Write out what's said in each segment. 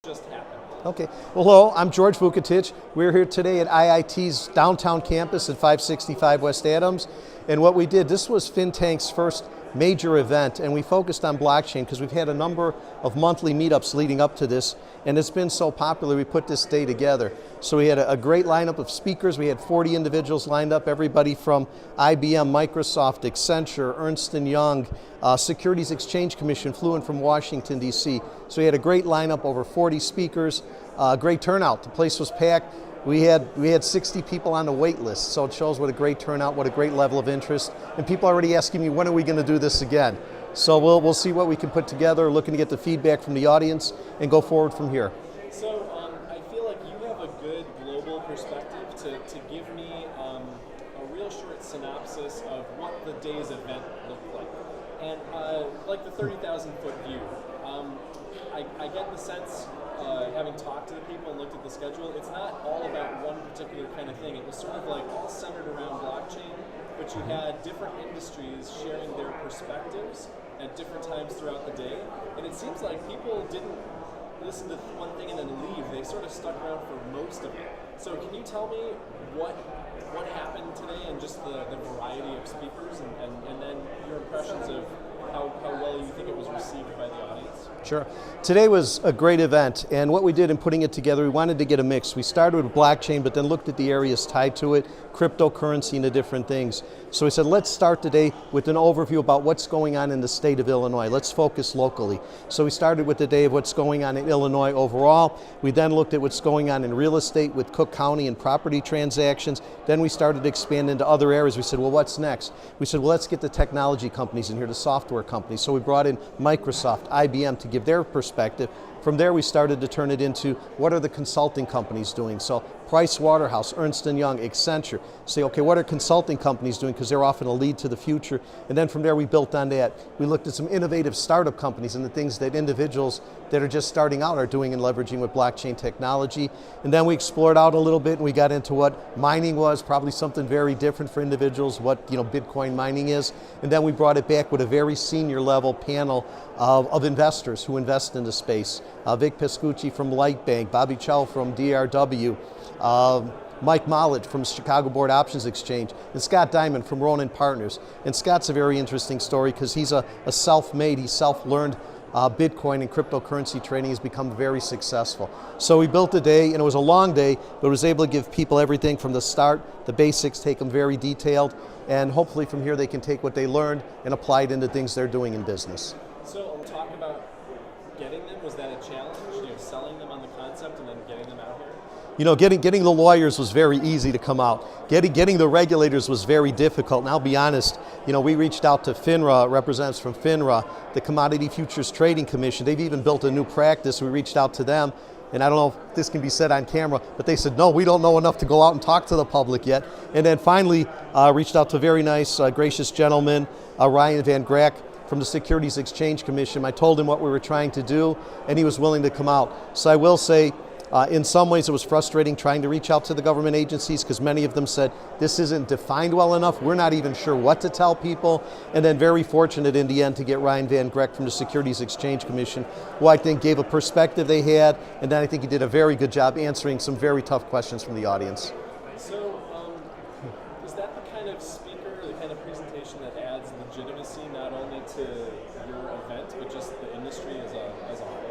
just happened. Okay. Well, hello, I'm George Vukotich. We're here today at IIT's downtown campus at 565 West Adams. And what we did, this was FinTank's first major event, and we focused on blockchain because we've had a number of monthly meetups leading up to this, and it's been so popular we put this day together. So we had a great lineup of speakers. We had 40 individuals lined up, everybody from IBM, Microsoft, Accenture, Ernst & Young, Securities Exchange Commission flew in from Washington, D.C. So we had a great lineup, over 40 speakers, great turnout. The place was packed. We had 60 people on the wait list, so it shows what a great turnout, what a great level of interest. And people are already asking me, when are we going to do this again? So we'll see what we can put together, looking to get the feedback from the audience and go forward from here. So I feel like you have a good global perspective to give me a real short synopsis of what the day's event looked like. And like the 30,000 foot view, I get the sense, having talked to the people and looked at the schedule, it's not all about one particular kind of thing. It was sort of like all centered around blockchain, but you had different industries sharing their perspectives at different times throughout the day. And it seems like people didn't listen to one thing and then leave. They sort of stuck around for most of it. So can you tell me what happened today and just the variety of speakers and then your impressions of how well you think it was received by the audience? Sure. Today was a great event, and what we did in putting it together, we wanted to get a mix. We started with blockchain, but then looked at the areas tied to it, cryptocurrency and the different things. So we said, let's start today with an overview about what's going on in the state of Illinois. Let's focus locally. So we started with the day of what's going on in Illinois overall. We then looked at what's going on in real estate with Cook County and property transactions. Then we started to expand into other areas. We said, well, what's next? We said, well, let's get the technology companies in here, the software companies. So we brought in Microsoft, IBM to give their perspective. From there, we started to turn it into what are the consulting companies doing? So Price Waterhouse, Ernst & Young, Accenture. Say, okay, what are consulting companies doing? Because they're often a lead to the future. And then from there, we built on that. We looked at some innovative startup companies and the things that individuals that are just starting out are doing and leveraging with blockchain technology. And then we explored out a little bit and we got into what mining was, probably something very different for individuals, what Bitcoin mining is. And then we brought it back with a very senior level panel of investors who invest in the space. Vic Pescucci from Lightbank, Bobby Chow from DRW, Mike Mollett from Chicago Board Options Exchange, and Scott Diamond from Ronin Partners. And Scott's a very interesting story because he's a self-made, he self-learned Bitcoin and cryptocurrency trading, has become very successful. So we built a day, and it was a long day, but was able to give people everything from the start, the basics, take them very detailed, and hopefully from here they can take what they learned and apply it into things they're doing in business. So talk about getting them. Was that a challenge? Selling them on the concept and then getting them out here? Getting the lawyers was very easy to come out. Getting the regulators was very difficult. And I'll be honest, we reached out to FINRA, representatives from FINRA, the Commodity Futures Trading Commission. They've even built a new practice. We reached out to them. And I don't know if this can be said on camera, but they said, no, we don't know enough to go out and talk to the public yet. And then finally reached out to a very nice, gracious gentleman, Ryan Van Grack, from the Securities Exchange Commission. I told him what we were trying to do, and he was willing to come out. So I will say, in some ways it was frustrating trying to reach out to the government agencies because many of them said, this isn't defined well enough, we're not even sure what to tell people. And then very fortunate in the end to get Ryan Van Grack from the Securities Exchange Commission, who I think gave a perspective they had, and then I think he did a very good job answering some very tough questions from the audience. So is that the kind of speaker, the kind of presentation that adds legitimacy not only to your event, but just the industry as a whole?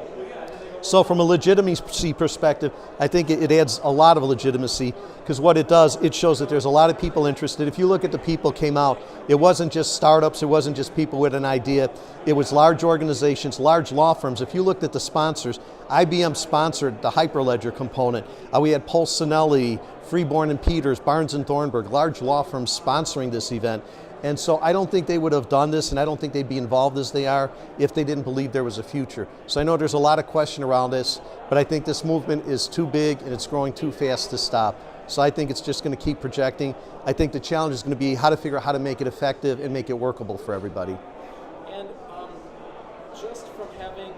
So from a legitimacy perspective, I think it adds a lot of legitimacy because what it does, it shows that there's a lot of people interested. If you look at the people came out, it wasn't just startups, it wasn't just people with an idea, it was large organizations, large law firms. If you looked at the sponsors, IBM sponsored the Hyperledger component. We had Polsinelli, Freeborn and Peters, Barnes and Thornburg, large law firms sponsoring this event. And so I don't think they would have done this, and I don't think they'd be involved as they are if they didn't believe there was a future. So I know there's a lot of question around this, but I think this movement is too big and it's growing too fast to stop. So I think it's just going to keep projecting. I think the challenge is going to be how to figure out how to make it effective and make it workable for everybody. And just from having,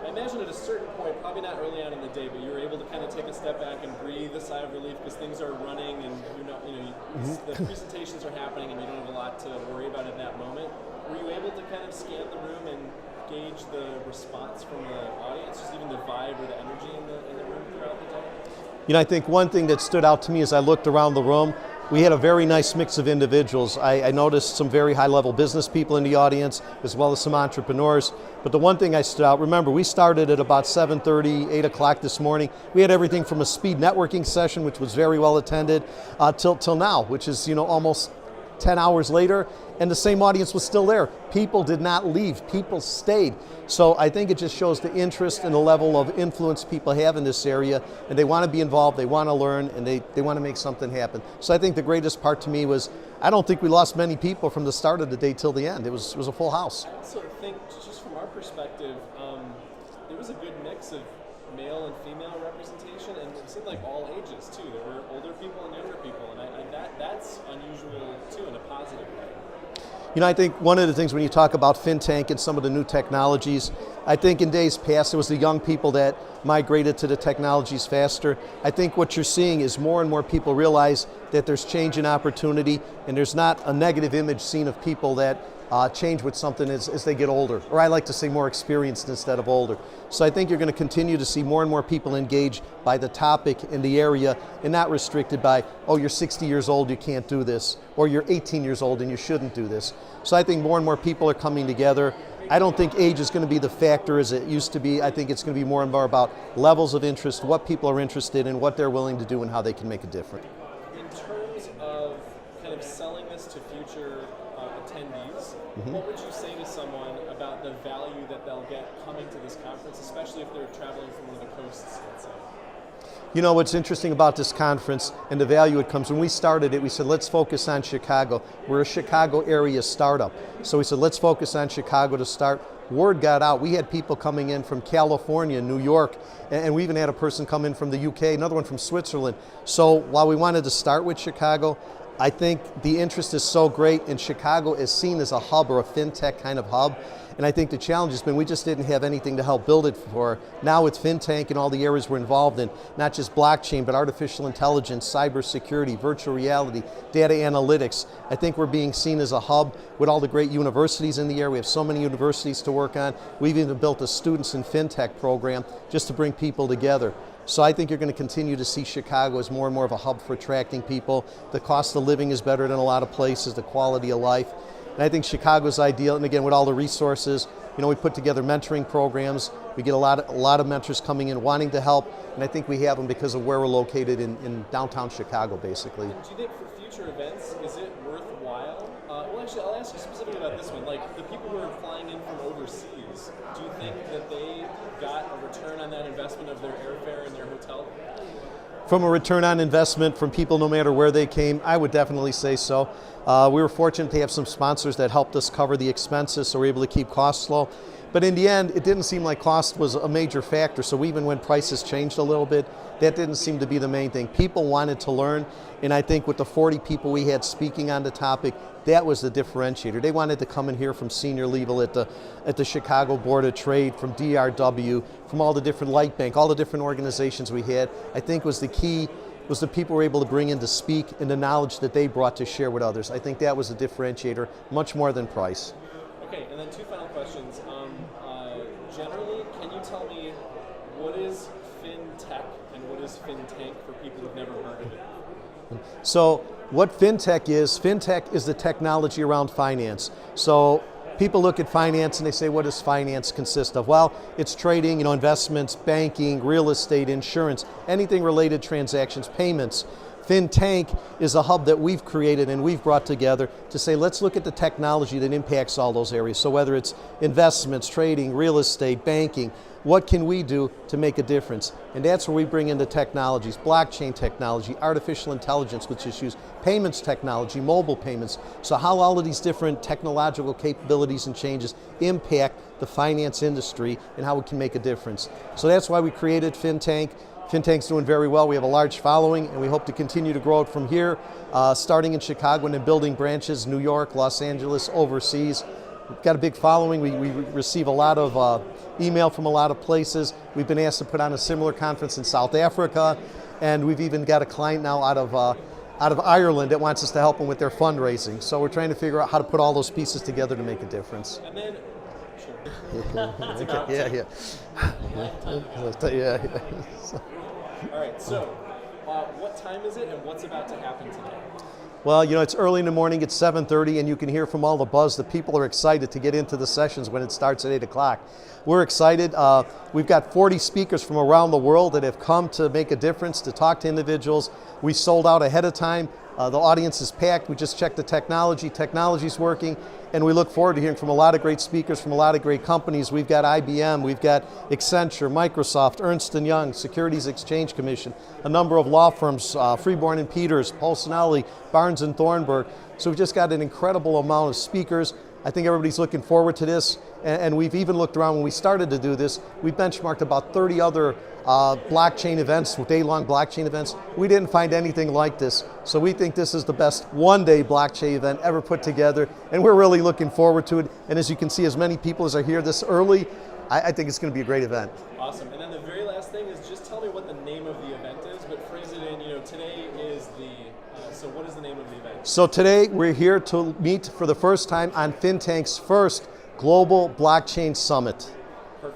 I imagine at a certain point, probably not early on in the day, but you're able to kind of take a step back and breathe a sigh of relief because things are running and the presentations are happening and you don't have a lot to worry about in that moment. Were you able to kind of scan the room and gauge the response from the audience, just even the vibe or the energy in the room throughout the day? I think one thing that stood out to me as I looked around the room, we had a very nice mix of individuals. I noticed some very high-level business people in the audience, as well as some entrepreneurs. But the one thing I stood out, remember, we started at about 7:30, 8 o'clock this morning. We had everything from a speed networking session, which was very well attended, till now, which is almost 10 hours later, and the same audience was still there. People did not leave, people stayed. So I think it just shows the interest and the level of influence people have in this area, and they want to be involved, they want to learn, and they want to make something happen. So I think the greatest part to me was, I don't think we lost many people from the start of the day till the end. It was a full house. I also think, just from our perspective, there was a good mix of male and female representation, and it seemed like all ages too. There were older people and younger people, and that's unusual too in a positive way. I think one of the things when you talk about FinTank and some of the new technologies, I think in days past it was the young people that migrated to the technologies faster. I think what you're seeing is more and more people realize that there's change and opportunity, and there's not a negative image seen of people that change with something as they get older, or I like to say more experienced instead of older. So I think you're going to continue to see more and more people engaged by the topic in the area and not restricted by, oh, you're 60 years old, you can't do this, or you're 18 years old and you shouldn't do this. So I think more and more people are coming together. I don't think age is going to be the factor as it used to be. I think it's going to be more and more about levels of interest, what people are interested in, what they're willing to do, and how they can make a difference. In terms of kind of selling this to future attendees, what would you say to someone about the value that they'll get coming to this conference, especially if they're traveling from one of the coasts, let's say? What's interesting about this conference and the value it comes, when we started it, we said, let's focus on Chicago. We're a Chicago area startup. So we said, let's focus on Chicago to start. Word got out. We had people coming in from California, New York, and we even had a person come in from the UK, another one from Switzerland. So while we wanted to start with Chicago, I think the interest is so great, and Chicago is seen as a hub or a fintech kind of hub. And I think the challenge has been we just didn't have anything to help build it for. Now with FinTank and all the areas we're involved in, not just blockchain, but artificial intelligence, cybersecurity, virtual reality, data analytics, I think we're being seen as a hub with all the great universities in the area. We have so many universities to work on. We've even built a Students in FinTech program just to bring people together. So I think you're going to continue to see Chicago as more and more of a hub for attracting people. The cost of living is better than a lot of places, the quality of life. And I think Chicago's ideal, and again, with all the resources, we put together mentoring programs. We get a lot of mentors coming in wanting to help, and I think we have them because of where we're located in downtown Chicago, basically. Do you think for future events, is it worthwhile? Well, actually, I'll ask you specifically about this one. Like, the people who are flying in from overseas, do you think that they got a return on that investment of their airfare and their hotel? From a return on investment from people no matter where they came, I would definitely say so. We were fortunate to have some sponsors that helped us cover the expenses, so we were able to keep costs low. But in the end, it didn't seem like cost was a major factor, so even when prices changed a little bit, that didn't seem to be the main thing. People wanted to learn, and I think with the 40 people we had speaking on the topic, that was the differentiator. They wanted to come and hear from senior legal at the Chicago Board of Trade, from DRW, from all the different Light Bank, all the different organizations we had. I think was the key was the people were able to bring in to speak and the knowledge that they brought to share with others. I think that was a differentiator, much more than price. Okay, and then two final questions. Generally, can you tell me what is FinTech and what is FinTank for people who've never heard of it? So what FinTech is the technology around finance. So people look at finance and they say, what does finance consist of? Well, it's trading, investments, banking, real estate, insurance, anything related transactions, payments. FinTank is a hub that we've created and we've brought together to say, let's look at the technology that impacts all those areas. So whether it's investments, trading, real estate, banking, what can we do to make a difference? And that's where we bring in the technologies, blockchain technology, artificial intelligence, which is used, payments technology, mobile payments. So how all of these different technological capabilities and changes impact the finance industry and how it can make a difference. So that's why we created FinTank. FinTank's doing very well. We have a large following, and we hope to continue to grow it from here, starting in Chicago and then building branches, New York, Los Angeles, overseas. We've got a big following. We receive a lot of email from a lot of places. We've been asked to put on a similar conference in South Africa, and we've even got a client now out of Ireland that wants us to help them with their fundraising. So we're trying to figure out how to put all those pieces together to make a difference. And then, sure. It's about Yeah, to. yeah. All right, so what time is it and what's about to happen today? Well, you know, it's early in the morning, it's 7:30, and you can hear from all the buzz that people are excited to get into the sessions when it starts at 8 o'clock. We're excited. We've got 40 speakers from around the world that have come to make a difference, to talk to individuals. We sold out ahead of time. The audience is packed. We just checked the technology. Technology's working, and we look forward to hearing from a lot of great speakers from a lot of great companies. We've got IBM, we've got Accenture, Microsoft, Ernst & Young, Securities Exchange Commission, a number of law firms, Freeborn and Peters, Polsinelli, Barnes & Thornburg. So we've just got an incredible amount of speakers. I think everybody's looking forward to this, and we've even looked around when we started to do this. We benchmarked about 30 other blockchain events, day-long blockchain events. We didn't find anything like this, so we think this is the best one-day blockchain event ever put together, and we're really looking forward to it. And as you can see, as many people as are here this early, I think it's going to be a great event. Awesome. And then the very last thing is just tell me what the name of the event is, but phrase it in, today is the, so what is the name of the event? So today we're here to meet for the first time on FinTank's first Global Blockchain Summit.